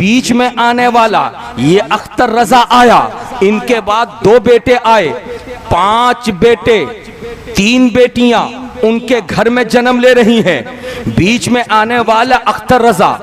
بیچ میں آنے والا یہ اختر رضا آیا، ان کے بعد 2 بیٹے آئے، 5 بیٹے، 3 بیٹیاں ان کے گھر میں جنم لے رہی ہیں۔ بیچ میں آنے والا اختر رضا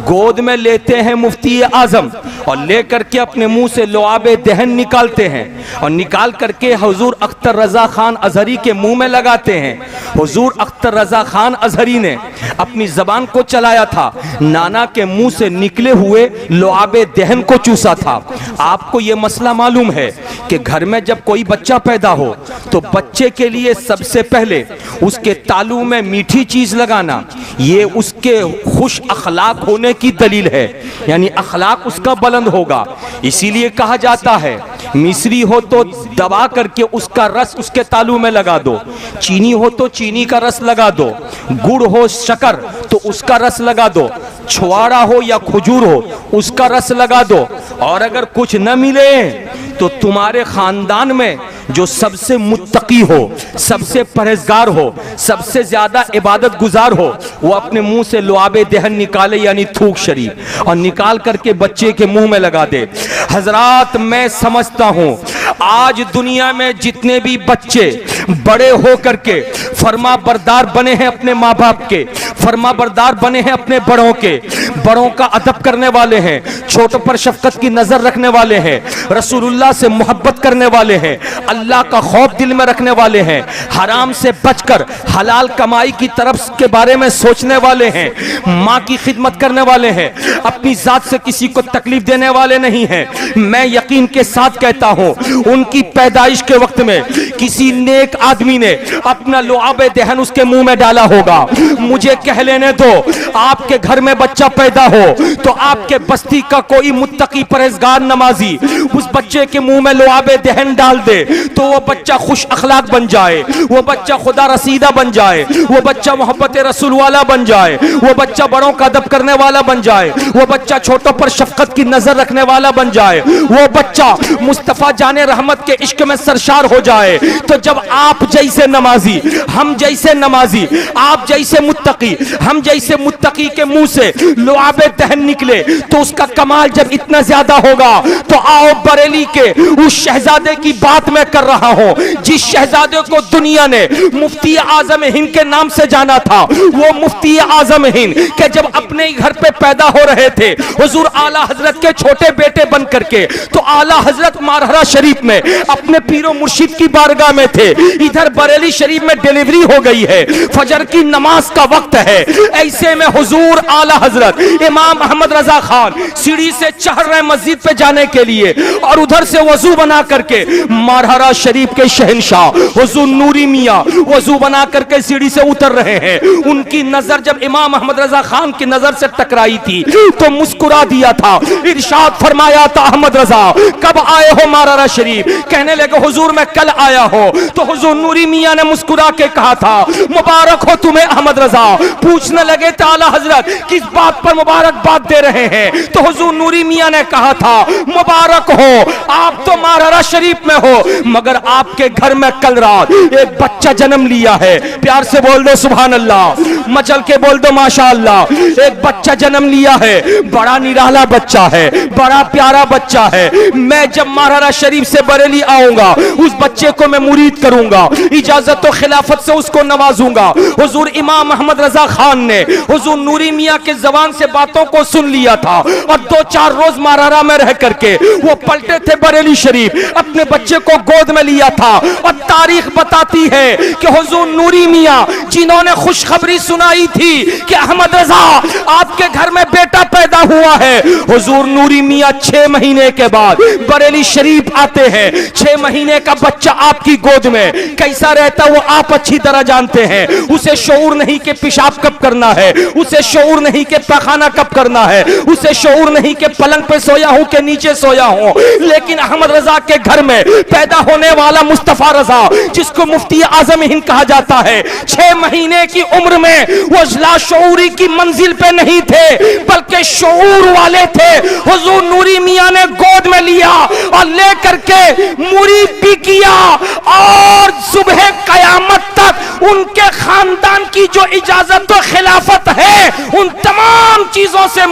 گود میں لیتے ہیں مفتی اعظم، اور لے کر کے اپنے منہ سے لعاب دہن نکالتے ہیں، اور نکال کر کے حضور اختر رضا خان ازہری کے منہ میں لگاتے ہیں۔ حضور اختر رضا خان ازہری نے اپنی زبان کو چلایا تھا، نانا کے منہ سے نکلے ہوئے لعاب دہن کو چوسا تھا۔ آپ کو یہ مسئلہ معلوم ہے کہ گھر میں جب کوئی بچہ پیدا ہو تو بچے کے لیے سب سے پہلے اس کے تالو میں میٹھی چیز لگانا یہ اس کے خوش اخلاق ہونے کی دلیل ہے، یعنی اخلاق اس کا بلند ہوگا۔ اسی لیے کہا جاتا ہے مصری ہو تو دبا کر کے اس کا رس اس کے تالو میں لگا دو، چینی ہو تو چینی کا رس لگا دو، گڑ ہو شکر تو اس کا رس لگا دو، چھوارا ہو یا کھجور ہو اس کا رس لگا دو، اور اگر کچھ نہ ملے تو تمہارے خاندان میں جو سب سے متقی ہو، سب سے پرہیزگار ہو، سب سے زیادہ عبادت گزار ہو، وہ اپنے منہ سے لعاب دہن نکالے، یعنی تھوک شریف، اور نکال کر کے بچے کے منہ میں لگا دے۔ حضرات میں سمجھتا ہوں آج دنیا میں جتنے بھی بچے بڑے ہو کر کے فرما بردار بنے ہیں اپنے ماں باپ کے، فرما بردار بنے ہیں اپنے بڑوں کے، بڑوں کا ادب کرنے والے ہیں، چھوٹوں پر شفقت کی نظر رکھنے والے ہیں، رسول اللہ سے محبت کرنے والے ہیں، اللہ کا خوف دل میں رکھنے والے ہیں، حرام سے بچ کر حلال کمائی کی طرف کے بارے میں سوچنے والے ہیں، ماں کی خدمت کرنے والے ہیں، اپنی ذات سے کسی کو تکلیف دینے والے نہیں ہیں۔ میں یقین کے ساتھ کہتا ہوں ان کی پیدائش کے وقت میں کسی نیک آدمی نے اپنا لعاب دہن اس کے منہ میں ڈالا ہوگا۔ مجھے کہہ لینے دو آپ کے گھر میں بچہ پیدا ہو تو آپ کے بستی کا کوئی متقی پرہیزگار نمازی اس بچے کے منہ میں لعاب دہن ڈال دے تو وہ بچہ خوش اخلاق بن جائے، وہ بچہ خدا رسیدہ بن جائے، وہ بچہ محبت رسول والا بن جائے، وہ بچہ بڑوں کا ادب کرنے والا بن جائے، وہ بچہ چھوٹوں پر شفقت کی نظر رکھنے والا بن جائے، وہ بچہ مصطفیٰ جان رحمت کے عشق میں سرشار ہو جائے، تو جب آپ جیسے نمازی، ہم جیسے نمازی، آپ جیسے متقی، ہم جیسے متقی کے منہ سے لعاب دہن نکلے تو اس کا کمال جب اتنا زیادہ ہوگا تو آؤ بریلی کے اس شہزادے کی بات میں کر رہا ہوں جس شہزادے کو دنیا نے مفتی اعظم ہند کے نام سے جانا تھا۔ وہ مفتی اعظم ہند کہ جب اپنے گھر پہ پیدا ہو رہے تھے حضور اعلیٰ حضرت کے چھوٹے بیٹے بن کر کے، تو اعلیٰ حضرت مارہرہ شریف میں اپنے پیر و مرشد کی بارگاہ میں تھے، ادھر بریلی شریف میں ڈیلیوری ہو گئی ہے، فجر کی نماز کا وقت ہے، ایسے میں حضور اعلیٰ حضرت امام احمد رضا خان سیڑھی سے چڑھ رہے مسجد پہ جانے کے لیے، اور ادھر سے وضو بنا کر کے مارہرہ شریف کے شہنشاہ حضور نوری میاں وضو بنا کر کے سیڑھی سے اتر رہے ہیں۔ ان کی نظر جب امام احمد رضا خان کی نظر سے ٹکرائی تھی تو مسکرا دیا تھا، ارشاد فرمایا تھا احمد رضا کب آئے ہو مارہرہ شریف؟ کہنے لگے حضور میں کل آیا ہوں، تو حضور نوری میاں نے مسکرا کے کہا تھا مبارک ہو تمہیں احمد رضا۔ پوچھنے لگے تھے اعلیٰ حضرت کس بات پر مبارک بات دے رہے ہیں؟ تو حضور نوری میاں نے کہا تھا مبارک ہو آپ تو مارہرہ شریف میں ہو مگر آپ کے گھر میں کل رات ایک بچہ جنم لیا ہے، پیار سے بول دو سبحان اللہ، مچل کے بول دو ماشاءاللہ، ایک بچہ جنم لیا ہے، بڑا نرالا بچہ ہے، بڑا پیارا بچہ ہے۔ میں جب مارہرہ شریف سے بریلی آؤں گا اس بچے کو میں مرید کروں گا، اجازت و خلافت سے اس کو نوازوں گا۔ حضور امام احمد رضا خان نے حضور نوری میاں کے زبان سے باتوں کو سن لیا تھا، اور 2-4 روز مارہرہ میں رہ کر کے وہ پلٹے تھے بریلی شریف، اپنے بچے کو گود میں لیا تھا، اور تاریخ بتاتی ہے کہ حضور نوری میاں جنہوں نے خوشخبری سنائی تھی کہ احمد رضا آپ کے گھر میں بیٹا پیدا ہوا ہے، حضور نوری میاں 6 مہینے کے بعد بریلی شریف آتے ہیں۔ 6 مہینے کا بچہ آپ کی گود میں کیسا رہتا وہ آپ اچھی طرح جانتے ہیں، اسے شعور نہیں کہ پیشاب کب کرنا ہے، اسے شعور نہیں کہ پخانہ کب کرنا ہے، اسے شعور نہیں کہ پلنگ پہ سویا ہوں کہ نیچے سویا ہوں، لیکن احمد رضا کے گھر میں پیدا ہونے والا مصطفیٰ رضا جس کو مفتی اعظم ہند کہا جاتا ہے، 6 مہینے کی عمر میں وہ لاشعوری کی منزل پہ نہیں تھے بلکہ شعور والے تھے۔ حضور نوری میاں نے گود میں لیا اور لے کر کے مرید بھی کیا، اور صبح قیامت تک ان کے خاندان کی جو اجازت و خلافت ہے ان تمام چیزوں سے